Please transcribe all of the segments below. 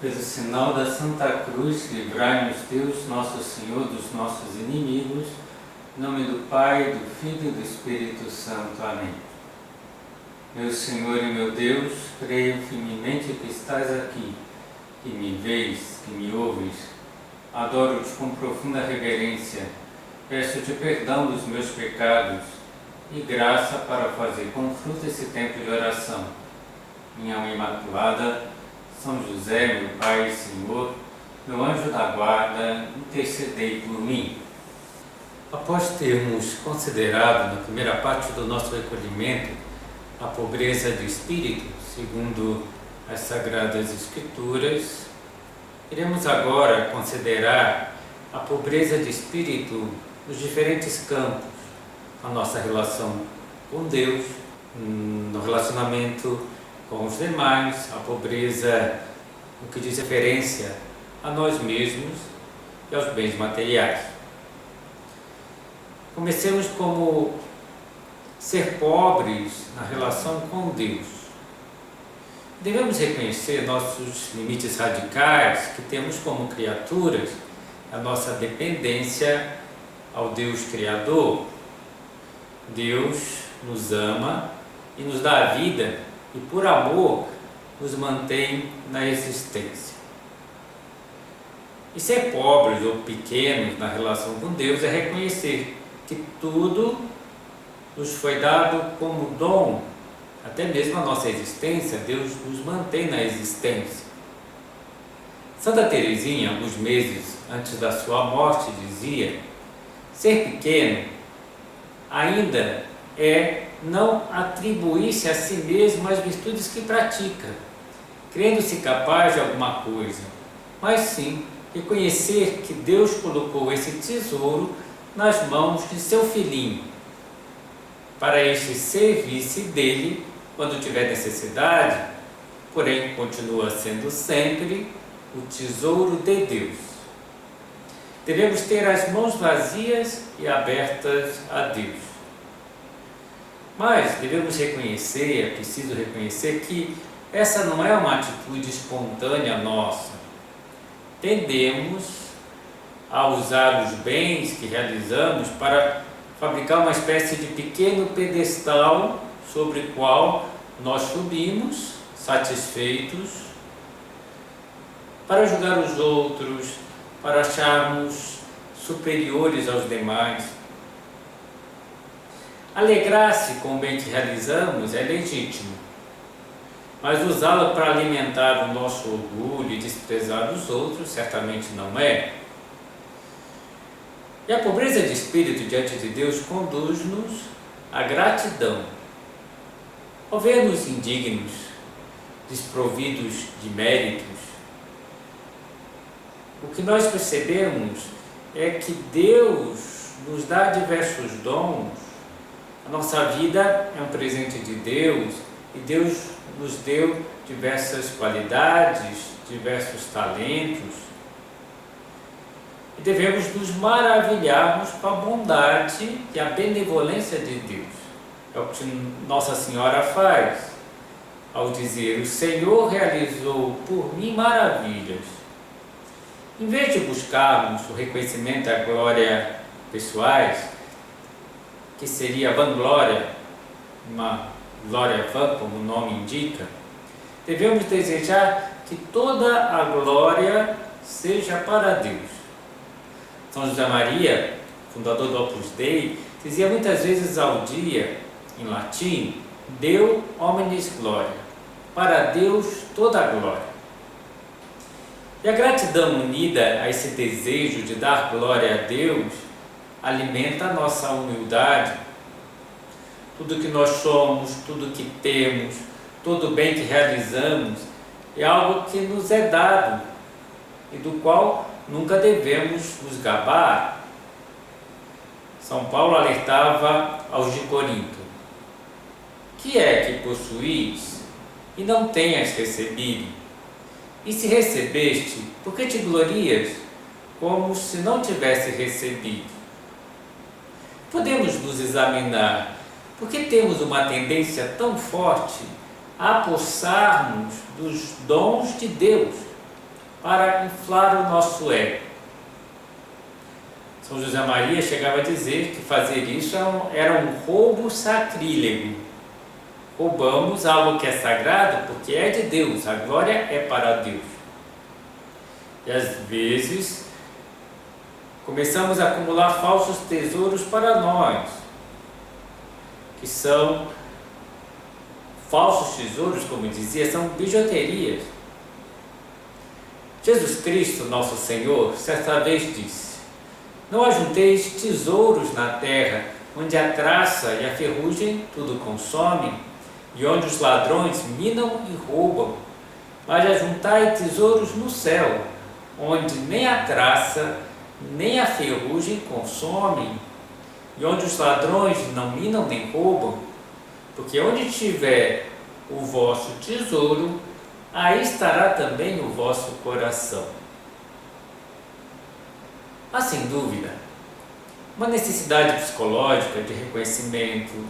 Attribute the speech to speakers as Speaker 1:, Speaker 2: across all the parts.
Speaker 1: Pelo sinal da Santa Cruz, livrai-nos Deus, nosso Senhor, dos nossos inimigos. Em nome do Pai, do Filho e do Espírito Santo. Amém. Meu Senhor e meu Deus, creio firmemente que estás aqui, que me vês, que me ouves. Adoro-te com profunda reverência. Peço-te perdão dos meus pecados e graça para fazer com fruto esse tempo de oração. Minha Mãe Imaculada, São José, meu Pai e Senhor, meu anjo da guarda, intercedei por mim. Após termos considerado na primeira parte do nosso recolhimento a pobreza de espírito, segundo as Sagradas Escrituras, iremos agora considerar a pobreza de espírito nos diferentes campos, a nossa relação com Deus, no relacionamento com os demais, a pobreza no que diz referência a nós mesmos e aos bens materiais. Comecemos como ser pobres na relação com Deus. Devemos reconhecer nossos limites radicais que temos como criaturas, a nossa dependência ao Deus Criador. Deus nos ama e nos dá a vida e por amor nos mantém na existência. E ser pobres ou pequenos na relação com Deus é reconhecer que tudo nos foi dado como dom, até mesmo a nossa existência, Deus nos mantém na existência. Santa Teresinha, alguns meses antes da sua morte, dizia: ser pequeno ainda é não atribuir-se a si mesmo as virtudes que pratica, crendo-se capaz de alguma coisa, mas sim reconhecer que Deus colocou esse tesouro nas mãos de seu filhinho, para este servir-se dele quando tiver necessidade, porém continua sendo sempre o tesouro de Deus. Devemos ter as mãos vazias e abertas a Deus. Mas devemos reconhecer, é preciso reconhecer que essa não é uma atitude espontânea nossa. Tendemos a usar os bens que realizamos para fabricar uma espécie de pequeno pedestal sobre o qual nós subimos, satisfeitos, para julgar os outros, para acharmos superiores aos demais. Alegrar-se com o bem que realizamos é legítimo, mas usá-lo para alimentar o nosso orgulho e desprezar os outros certamente não é. E a pobreza de espírito diante de Deus conduz-nos à gratidão. Ao ver-nos indignos, desprovidos de méritos, o que nós percebemos é que Deus nos dá diversos dons. A nossa vida é um presente de Deus e Deus nos deu diversas qualidades, diversos talentos. E devemos nos maravilharmos com a bondade e a benevolência de Deus. É o que Nossa Senhora faz ao dizer: o Senhor realizou por mim maravilhas. Em vez de buscarmos o reconhecimento e a glória pessoais, que seria a vanglória, uma glória vã, como o nome indica, devemos desejar que toda a glória seja para Deus. São José Maria, fundador do Opus Dei, dizia muitas vezes ao dia, em latim: Deo omnis gloria, para Deus toda a glória. E a gratidão unida a esse desejo de dar glória a Deus alimenta a nossa humildade. Tudo que nós somos, tudo que temos, todo o bem que realizamos é algo que nos é dado e do qual nunca devemos nos gabar. São Paulo alertava aos de Corinto: que é que possuís e não tenhas recebido? E se recebeste, por que te glorias como se não tivesse recebido? Podemos nos examinar. Por que temos uma tendência tão forte a apossar-nos dos dons de Deus? para inflar o nosso ego. São José Maria chegava a dizer que fazer isso era um roubo sacrílego. Roubamos algo que é sagrado porque é de Deus, a glória é para Deus. E às vezes começamos a acumular falsos tesouros para nós, que são falsos tesouros, como dizia, são bijuterias. Jesus Cristo, nosso Senhor, certa vez disse: não ajunteis tesouros na terra, onde a traça e a ferrugem tudo consomem, e onde os ladrões minam e roubam, mas ajuntai tesouros no céu, onde nem a traça nem a ferrugem consomem, e onde os ladrões não minam nem roubam, porque onde estiver o vosso tesouro, aí estará também o vosso coração. Há sem dúvida uma necessidade psicológica de reconhecimento,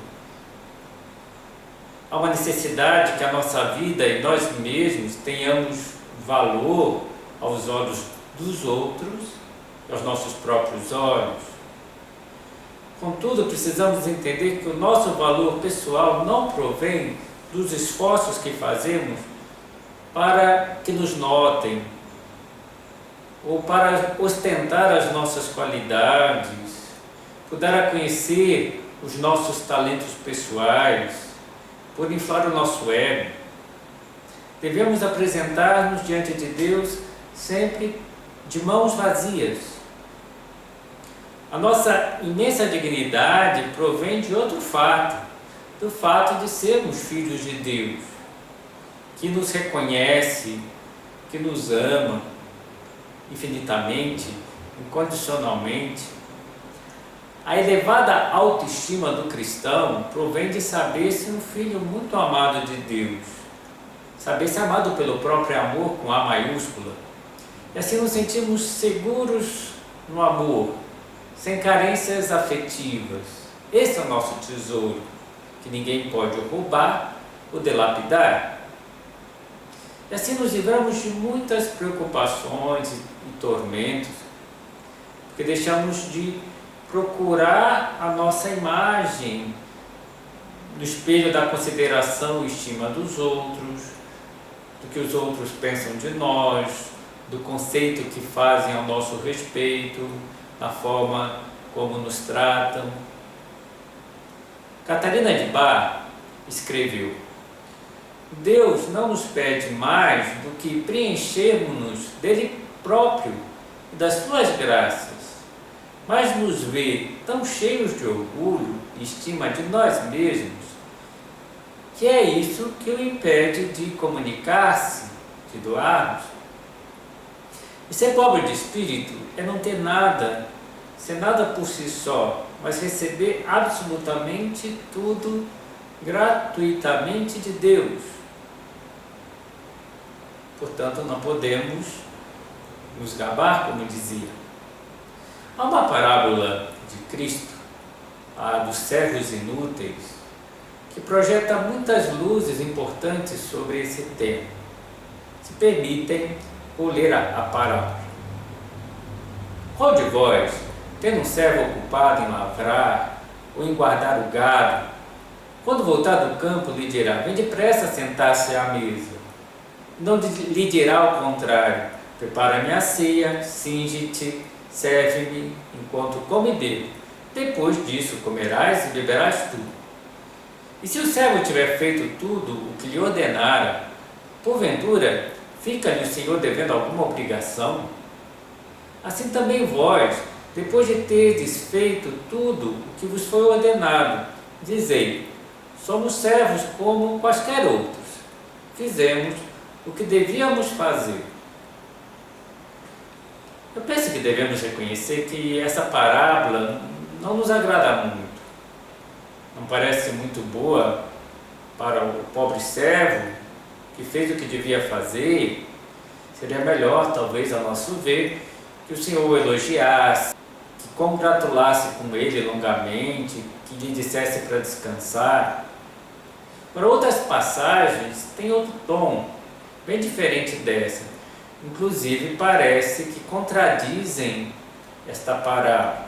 Speaker 1: há uma necessidade que a nossa vida e nós mesmos tenhamos valor aos olhos dos outros e aos nossos próprios olhos. Contudo, precisamos entender que o nosso valor pessoal não provém dos esforços que fazemos para que nos notem, ou para ostentar as nossas qualidades, por dar a conhecer os nossos talentos pessoais, por inflar o nosso ego. Devemos apresentar-nos diante de Deus sempre de mãos vazias. A nossa imensa dignidade provém de outro fato, do fato de sermos filhos de Deus, que nos reconhece, que nos ama infinitamente, incondicionalmente. A elevada autoestima do cristão provém de saber-se um filho muito amado de Deus, saber-se amado pelo próprio amor com A maiúscula, e assim nos sentimos seguros no amor, sem carências afetivas. Esse é o nosso tesouro, que ninguém pode roubar ou dilapidar. E assim nos livramos de muitas preocupações e tormentos, porque deixamos de procurar a nossa imagem no espelho da consideração e estima dos outros, do que os outros pensam de nós, do conceito que fazem ao nosso respeito, da forma como nos tratam. Catarina de Bar escreveu: Deus não nos pede mais do que preenchermos-nos dele próprio e das suas graças, mas nos vê tão cheios de orgulho e estima de nós mesmos, que é isso que o impede de comunicar-se, de doar-nos. E ser pobre de espírito é não ter nada, ser nada por si só, mas receber absolutamente tudo gratuitamente de Deus. Portanto, não podemos nos gabar, como dizia. Há uma parábola de Cristo, a dos servos inúteis, que projeta muitas luzes importantes sobre esse tema. Se permitem, vou ler a parábola. Qual de vós, tendo um servo ocupado em lavrar ou em guardar o gado, quando voltar do campo lhe dirá: vem depressa sentar-se à mesa? Não lhe dirá ao contrário: prepara-me a ceia, cinge-te, serve-me enquanto como e bebo. Depois disso comerás e beberás tu. E se o servo tiver feito tudo o que lhe ordenara, porventura fica-lhe o Senhor devendo alguma obrigação? Assim também vós, depois de terdes feito tudo o que vos foi ordenado, dizei: somos servos como quaisquer outros. Fizemos o que devíamos fazer. Eu penso que devemos reconhecer que essa parábola não nos agrada muito. Não parece muito boa para o pobre servo que fez o que devia fazer. Seria melhor, talvez, a nosso ver, que o Senhor o elogiasse, que congratulasse com ele longamente, que lhe dissesse para descansar. Para outras passagens, tem outro tom, bem diferente dessa, inclusive, parece que contradizem esta parábola.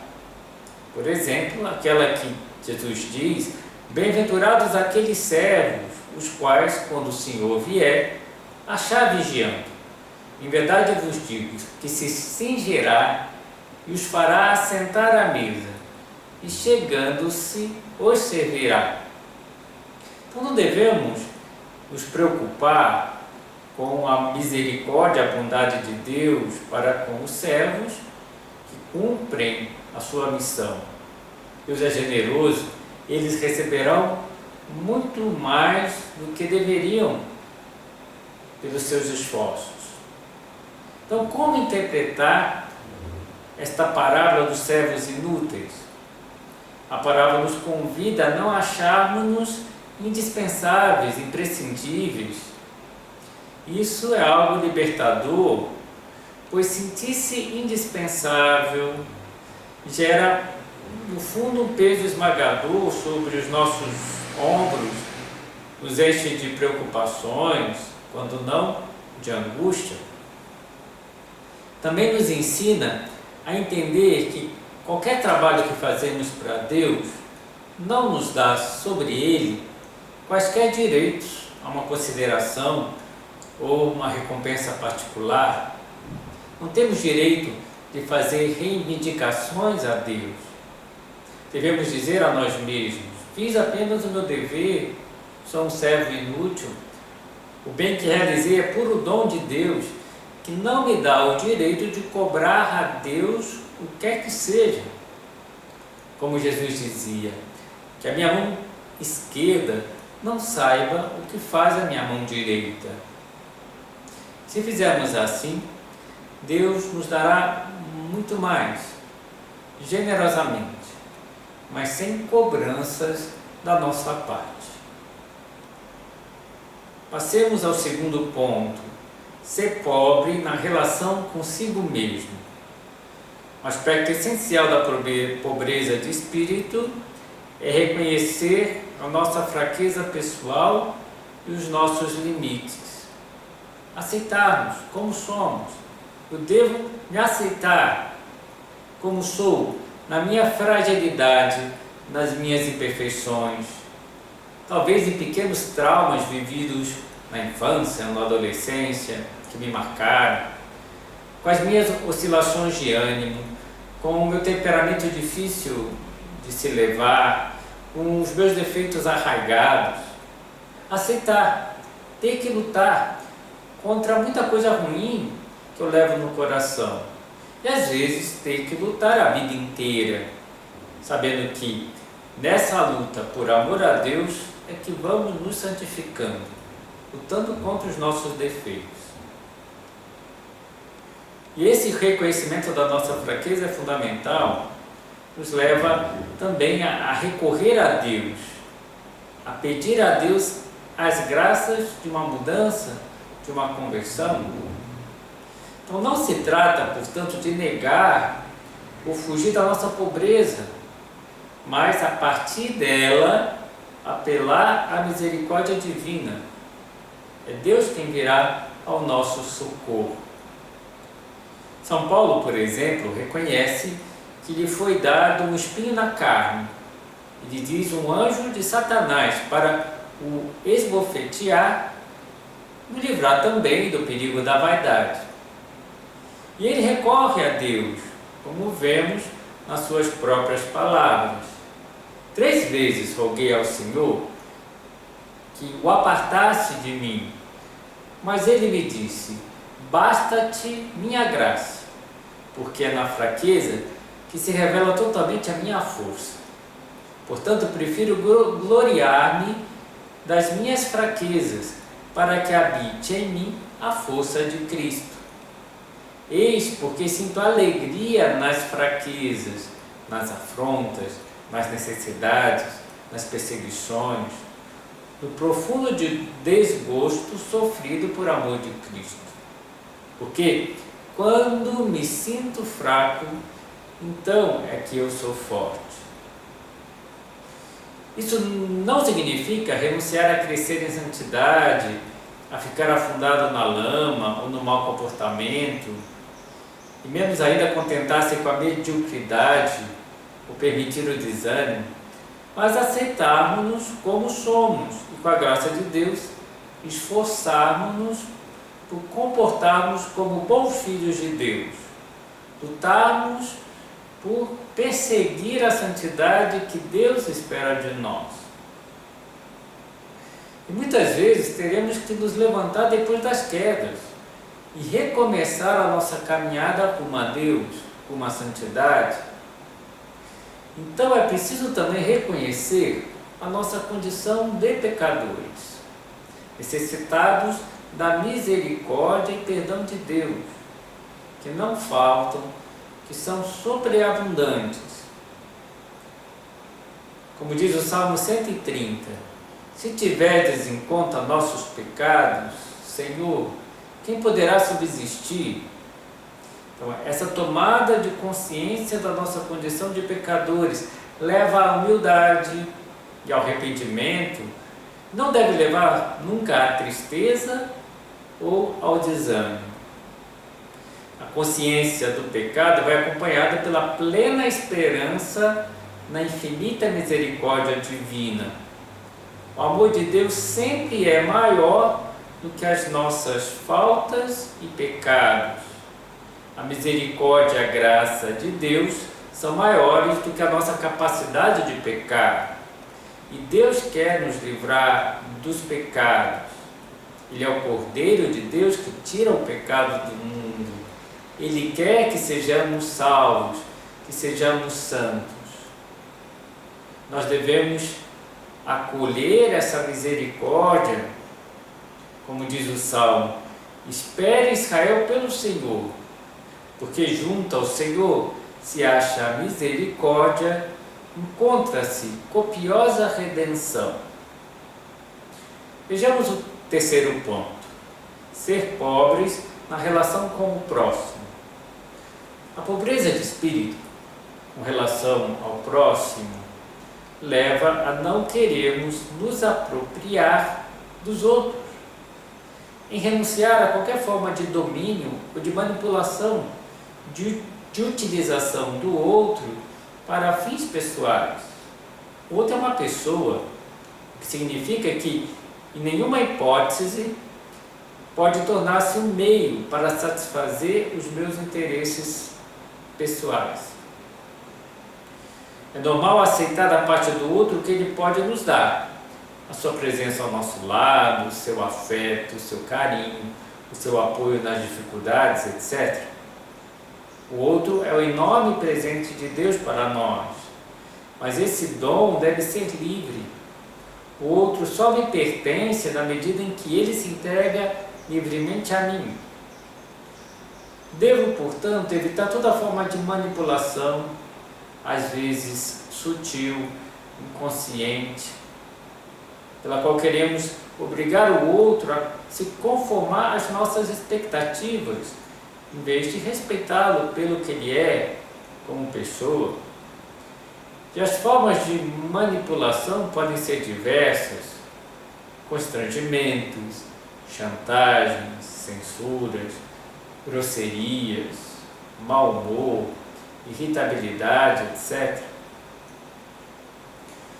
Speaker 1: Por exemplo, aquela que Jesus diz: bem-aventurados aqueles servos, os quais, quando o Senhor vier, achar vigiando. Em verdade eu vos digo que se cingirá e os fará assentar à mesa, e chegando-se os servirá. Então não devemos nos preocupar com a misericórdia, a bondade de Deus para com os servos que cumprem a sua missão. Deus é generoso, eles receberão muito mais do que deveriam pelos seus esforços. Então, como interpretar esta parábola dos servos inúteis? A parábola nos convida a não acharmos-nos indispensáveis, imprescindíveis. Isso é algo libertador, pois sentir-se indispensável gera, no fundo, um peso esmagador sobre os nossos ombros, nos enche de preocupações, quando não de angústia. Também nos ensina a entender que qualquer trabalho que fazemos para Deus não nos dá sobre Ele quaisquer direitos a uma consideração ou uma recompensa particular. Não temos direito de fazer reivindicações a Deus. Devemos dizer a nós mesmos: fiz apenas o meu dever, sou um servo inútil. O bem que realizei é puro dom de Deus, que não me dá o direito de cobrar a Deus o que quer que seja. Como Jesus dizia, que a minha mão esquerda não saiba o que faz a minha mão direita. Se fizermos assim, Deus nos dará muito mais, generosamente, mas sem cobranças da nossa parte. Passemos ao segundo ponto: ser pobre na relação consigo mesmo. Um aspecto essencial da pobreza de espírito é reconhecer a nossa fraqueza pessoal e os nossos limites. Aceitarmos como somos. Eu devo me aceitar como sou, na minha fragilidade, nas minhas imperfeições, talvez em pequenos traumas vividos na infância, na adolescência, que me marcaram, com as minhas oscilações de ânimo, com o meu temperamento difícil de se levar, com os meus defeitos arraigados. Aceitar, ter que lutar contra muita coisa ruim que eu levo no coração. E às vezes ter que lutar a vida inteira, sabendo que nessa luta por amor a Deus é que vamos nos santificando, lutando contra os nossos defeitos. E esse reconhecimento da nossa fraqueza é fundamental, nos leva também a recorrer a Deus, a pedir a Deus as graças de uma mudança, de uma conversão. Então não se trata, portanto, de negar ou fugir da nossa pobreza, mas a partir dela apelar à misericórdia divina. É Deus quem virá ao nosso socorro. São Paulo, por exemplo, reconhece que lhe foi dado um espinho na carne. Ele diz: um anjo de Satanás para o esbofetear e o livrar também do perigo da vaidade. E ele recorre a Deus, como vemos nas suas próprias palavras. 3 vezes roguei ao Senhor que o apartasse de mim, mas ele me disse: basta-te minha graça, porque é na fraqueza que se revela totalmente a minha força. Portanto, prefiro gloriar-me das minhas fraquezas, para que habite em mim a força de Cristo. Eis porque sinto alegria nas fraquezas, nas afrontas, nas necessidades, nas perseguições, no profundo desgosto sofrido por amor de Cristo. Porque quando me sinto fraco, então é que eu sou forte. Isso não significa renunciar a crescer em santidade, a ficar afundado na lama ou no mau comportamento, e menos ainda contentar-se com a mediocridade ou permitir o desânimo, mas aceitarmos-nos como somos e, com a graça de Deus, esforçarmos-nos por comportarmos como bons filhos de Deus, lutarmos por perseguir a santidade que Deus espera de nós. E muitas vezes teremos que nos levantar depois das quedas e recomeçar a nossa caminhada rumo a Deus, rumo à santidade. Então é preciso também reconhecer a nossa condição de pecadores, necessitados da misericórdia e perdão de Deus, que não faltam, que são sobreabundantes. Como diz o Salmo 130, se tiverdes em conta nossos pecados, Senhor, quem poderá subsistir? Então, essa tomada de consciência da nossa condição de pecadores leva à humildade e ao arrependimento, não deve levar nunca à tristeza ou ao desânimo. A consciência do pecado vai acompanhada pela plena esperança na infinita misericórdia divina. O amor de Deus sempre é maior do que as nossas faltas e pecados. A misericórdia e a graça de Deus são maiores do que a nossa capacidade de pecar. E Deus quer nos livrar dos pecados. Ele é o Cordeiro de Deus que tira o pecado do mundo. Ele quer que sejamos salvos, que sejamos santos. Nós devemos acolher essa misericórdia, como diz o Salmo: espere Israel pelo Senhor, porque junto ao Senhor se acha a misericórdia, encontra-se copiosa redenção. Vejamos o terceiro ponto: ser pobres na relação com o próximo. A pobreza de espírito com relação ao próximo leva a não querermos nos apropriar dos outros, em renunciar a qualquer forma de domínio ou de manipulação, de utilização do outro para fins pessoais. O outro é uma pessoa, o que significa que, em nenhuma hipótese, pode tornar-se um meio para satisfazer os meus interesses pessoais. É normal aceitar da parte do outro o que ele pode nos dar: a sua presença ao nosso lado, o seu afeto, o seu carinho, o seu apoio nas dificuldades, etc. O outro é o enorme presente de Deus para nós, mas esse dom deve ser livre. O outro só me pertence na medida em que ele se entrega livremente a mim. Devo, portanto, evitar toda forma de manipulação, às vezes sutil, inconsciente, pela qual queremos obrigar o outro a se conformar às nossas expectativas, em vez de respeitá-lo pelo que ele é, como pessoa. E as formas de manipulação podem ser diversas: constrangimentos, chantagens, censuras, grosserias, mau humor, irritabilidade, etc.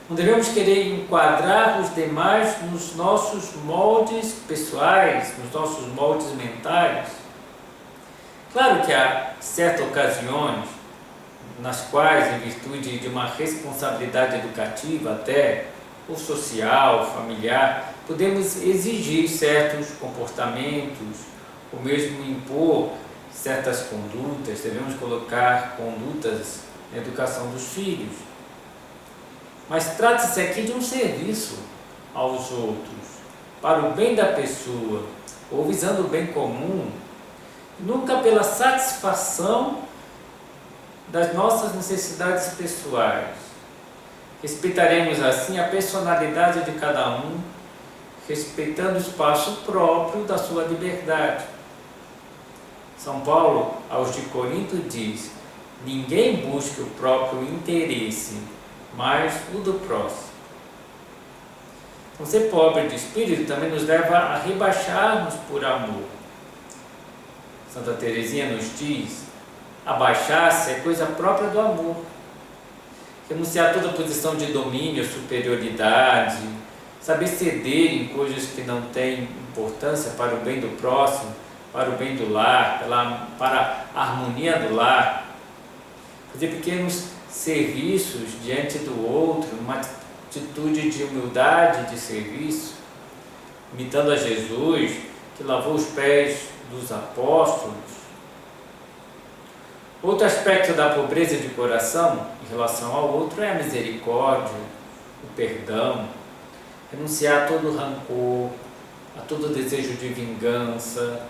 Speaker 1: Não devemos querer enquadrar os demais nos nossos moldes pessoais, nos nossos moldes mentais. Claro que há certas ocasiões nas quais, em virtude de uma responsabilidade educativa até, ou social, familiar, podemos exigir certos comportamentos, ou mesmo impor certas condutas. Devemos colocar condutas na educação dos filhos. Mas trata-se aqui de um serviço aos outros, para o bem da pessoa, ou visando o bem comum, nunca pela satisfação das nossas necessidades pessoais. Respeitaremos assim a personalidade de cada um, respeitando o espaço próprio da sua liberdade. São Paulo, aos de Corinto, diz: ninguém busque o próprio interesse, mas o do próximo. Então, ser pobre de espírito também nos leva a rebaixar-nos por amor. Santa Teresinha nos diz: abaixar-se é coisa própria do amor. Renunciar a toda posição de domínio, superioridade, saber ceder em coisas que não têm importância para o bem do próximo, para o bem do lar, para a harmonia do lar. Fazer pequenos serviços diante do outro, uma atitude de humildade, de serviço, imitando a Jesus, que lavou os pés dos apóstolos. Outro aspecto da pobreza de coração em relação ao outro é a misericórdia, o perdão, renunciar a todo rancor, a todo desejo de vingança,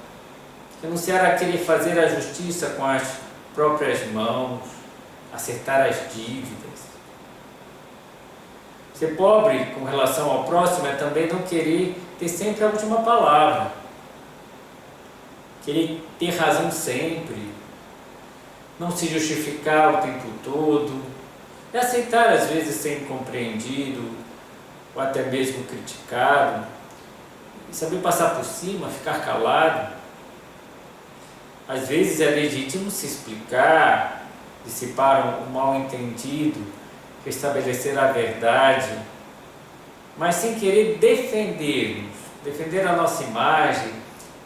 Speaker 1: renunciar a querer fazer a justiça com as próprias mãos, acertar as dívidas. Ser pobre com relação ao próximo é também não querer ter sempre a última palavra, querer ter razão sempre, não se justificar o tempo todo, e aceitar às vezes ser incompreendido ou até mesmo criticado, e saber passar por cima, ficar calado. Às vezes é legítimo se explicar, dissipar um mal-entendido, restabelecer a verdade, mas sem querer defender a nossa imagem,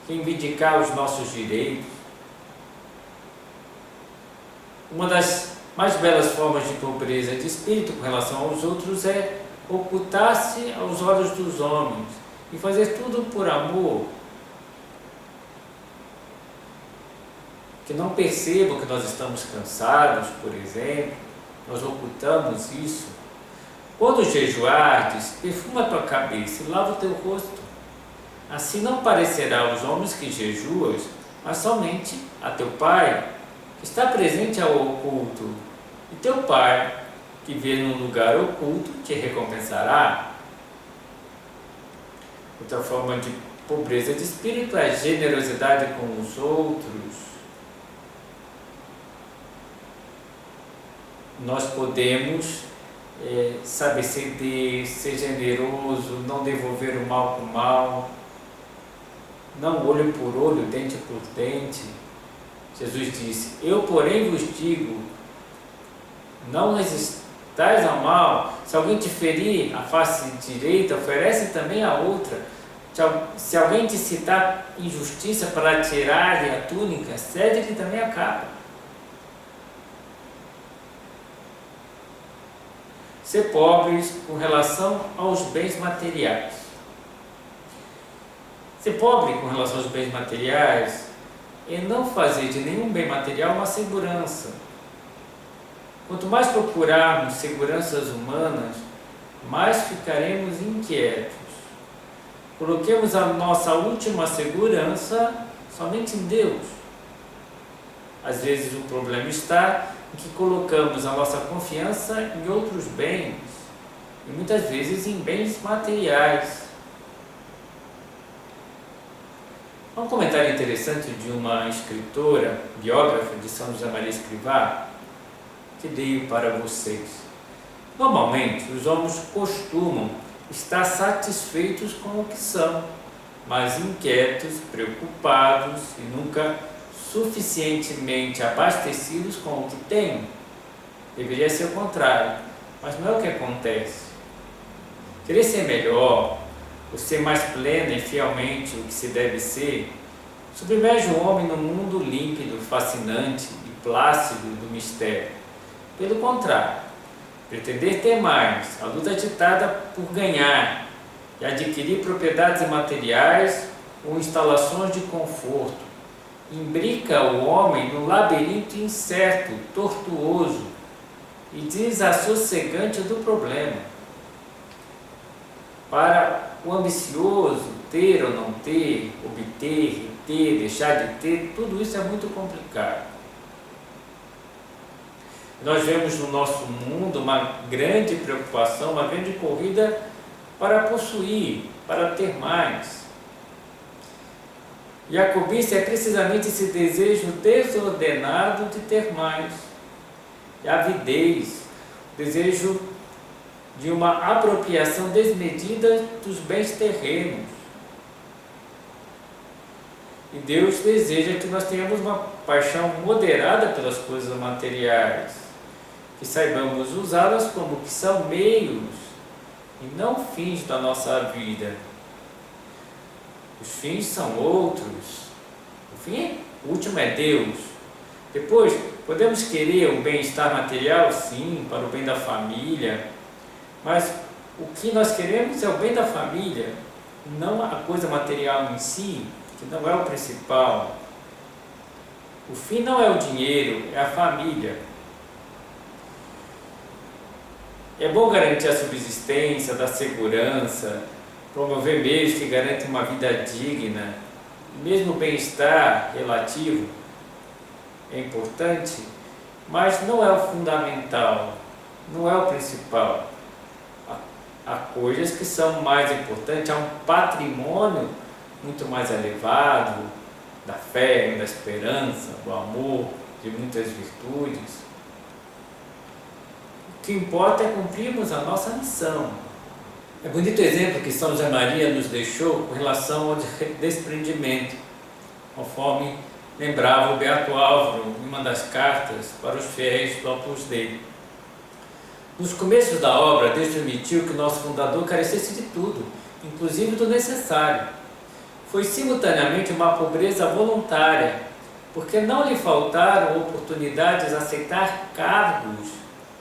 Speaker 1: reivindicar os nossos direitos. Uma das mais belas formas de pobreza de espírito com relação aos outros é ocultar-se aos olhos dos homens e fazer tudo por amor. Que não percebam que nós estamos cansados, por exemplo, nós ocultamos isso. Quando jejuardes, perfuma a tua cabeça e lava o teu rosto. Assim não parecerá aos homens que jejuas, mas somente a teu Pai, que está presente ao oculto. E teu Pai, que vê num lugar oculto, te recompensará. Outra forma de pobreza de espírito é a generosidade com os outros. Nós podemos saber ceder, ser generoso, não devolver o mal com o mal, não olho por olho, dente por dente. Jesus disse: eu, porém, vos digo, não resistais ao mal. Se alguém te ferir a face direita, oferece também a outra. Se alguém te citar injustiça para tirar-lhe a túnica, cede-lhe também a capa. Ser pobres com relação aos bens materiais. Ser pobre com relação aos bens materiais é não fazer de nenhum bem material uma segurança. Quanto mais procurarmos seguranças humanas, mais ficaremos inquietos. Coloquemos a nossa última segurança somente em Deus. Às vezes o problema está em que colocamos a nossa confiança em outros bens, e muitas vezes em bens materiais. Um comentário interessante de uma escritora, biógrafa de São José Maria Escrivá, que leio para vocês. Normalmente, os homens costumam estar satisfeitos com o que são, mas inquietos, preocupados e nunca suficientemente abastecidos com o que têm. Deveria ser o contrário, mas não é o que acontece. Querer ser melhor, ou ser mais plena e fielmente o que se deve ser, submerge o homem num mundo límpido, fascinante e plácido do mistério. Pelo contrário, pretender ter mais, a luta agitada por ganhar e adquirir propriedades materiais ou instalações de conforto, imbrica o homem no labirinto incerto, tortuoso e desassossegante do problema. Para o ambicioso, ter ou não ter, obter, reter, deixar de ter, tudo isso é muito complicado. Nós vemos no nosso mundo uma grande preocupação, uma grande corrida para possuir, para ter mais. E a cobiça é precisamente esse desejo desordenado de ter mais. E a avidez, o desejo de uma apropriação desmedida dos bens terrenos. E Deus deseja que nós tenhamos uma paixão moderada pelas coisas materiais, que saibamos usá-las como que são meios e não fins da nossa vida. Os fins são outros. O fim último é Deus. Depois, podemos querer o bem-estar material, sim, para o bem da família, mas o que nós queremos é o bem da família, não a coisa material em si, que não é o principal. O fim não é o dinheiro, é a família. É bom garantir a subsistência, dar segurança, promover meios que garantem uma vida digna, mesmo o bem-estar relativo é importante, mas não é o fundamental, não é o principal. Há coisas que são mais importantes, há um patrimônio muito mais elevado da fé, da esperança, do amor, de muitas virtudes. O que importa é cumprirmos a nossa missão. É bonito o exemplo que São José Maria nos deixou com relação ao desprendimento, conforme lembrava o Beato Álvaro em uma das cartas para os fiéis do Opus Dei. Nos começos da obra, Deus permitiu que o nosso fundador carecesse de tudo, inclusive do necessário. Foi simultaneamente uma pobreza voluntária, porque não lhe faltaram oportunidades de aceitar cargos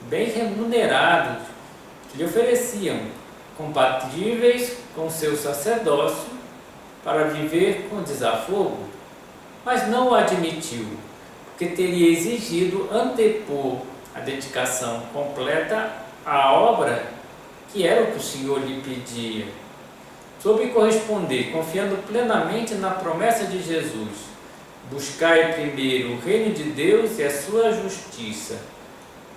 Speaker 1: bem remunerados que lhe ofereciam, compatíveis com seu sacerdócio, para viver com desafogo, mas não o admitiu, porque teria exigido antepor a dedicação completa à obra que era o que o Senhor lhe pedia. Soube corresponder, confiando plenamente na promessa de Jesus: buscai primeiro o reino de Deus e a sua justiça,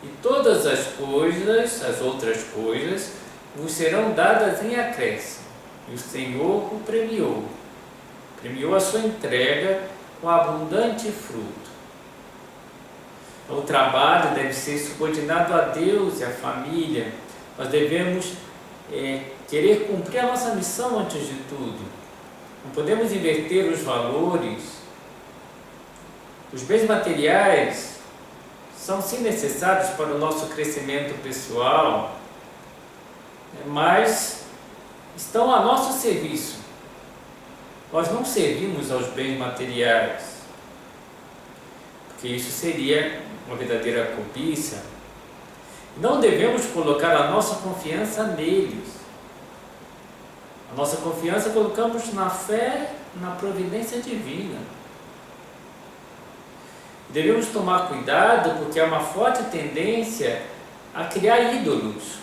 Speaker 1: e todas as coisas, as outras coisas, vos serão dadas em acréscimo. E o Senhor o premiou a sua entrega com abundante fruto. O trabalho deve ser subordinado a Deus e à família. Nós devemos querer cumprir a nossa missão antes de tudo. Não podemos inverter os valores. Os bens materiais são sim necessários para o nosso crescimento pessoal, mas estão a nosso serviço. Nós não servimos aos bens materiais, porque isso seria uma verdadeira cobiça. Não devemos colocar a nossa confiança neles. A nossa confiança colocamos na fé, na providência divina. Devemos tomar cuidado, porque há uma forte tendência a criar ídolos.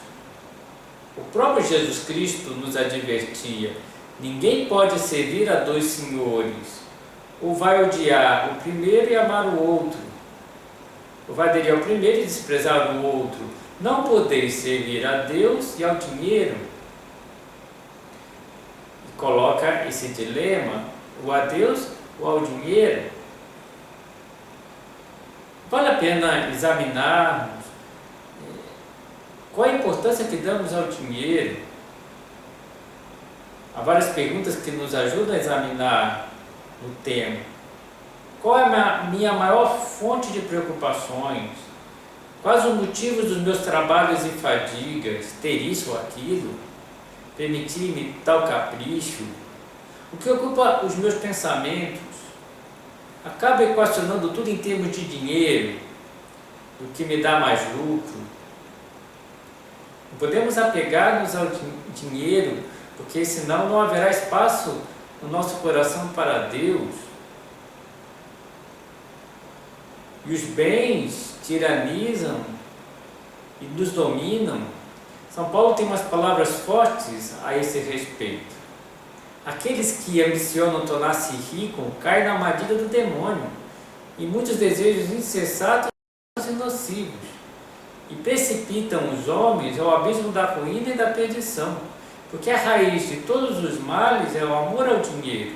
Speaker 1: O próprio Jesus Cristo nos advertia: ninguém pode servir a dois senhores, ou vai odiar o primeiro e amar o outro, ou vai aderir ao primeiro e desprezar o outro. Não podeis servir a Deus e ao dinheiro. E coloca esse dilema, ou a Deus ou ao dinheiro. Vale a pena examinarmos qual a importância que damos ao dinheiro. Há várias perguntas que nos ajudam a examinar o tema. Qual é a minha maior fonte de preocupações? Quais os motivos dos meus trabalhos e fadigas? Ter isso ou aquilo? Permitir-me tal capricho? O que ocupa os meus pensamentos? Acabo equacionando tudo em termos de dinheiro, do que me dá mais lucro. Não podemos apegar-nos ao dinheiro, porque senão não haverá espaço no nosso coração para Deus. E os bens tiranizam e nos dominam. São Paulo tem umas palavras fortes a esse respeito. Aqueles que ambicionam tornar-se ricos caem na armadilha do demônio e muitos desejos incessados e nocivos, e precipitam os homens ao abismo da ruína e da perdição, porque a raiz de todos os males é o amor ao dinheiro.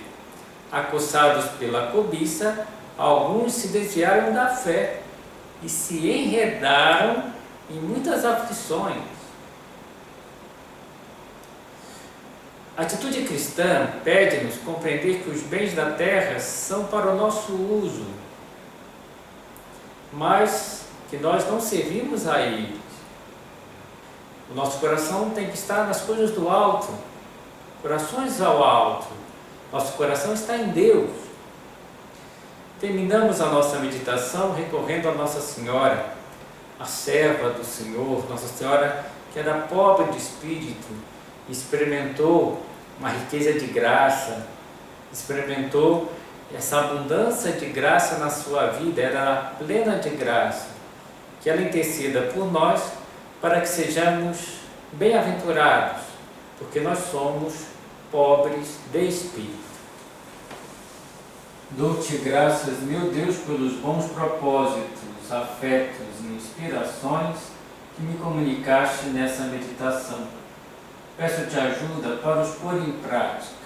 Speaker 1: Acossados pela cobiça, alguns se desviaram da fé e se enredaram em muitas aflições. A atitude cristã pede-nos compreender que os bens da terra são para o nosso uso, mas que nós não servimos a eles. O nosso coração tem que estar nas coisas do alto, corações ao alto. Nosso coração está em Deus. Terminamos a nossa meditação recorrendo a Nossa Senhora, a serva do Senhor, Nossa Senhora que era pobre de espírito, experimentou uma riqueza de graça, experimentou essa abundância de graça na sua vida, era plena de graça. Que ela interceda por nós para que sejamos bem-aventurados, porque nós somos pobres de espírito. Dou-te graças, meu Deus, pelos bons propósitos, afetos e inspirações que me comunicaste nessa meditação. Peço-te ajuda para os pôr em prática.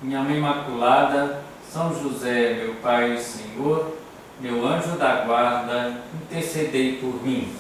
Speaker 1: Minha Mãe Imaculada, São José, meu Pai e Senhor, meu anjo da guarda, intercedei por mim.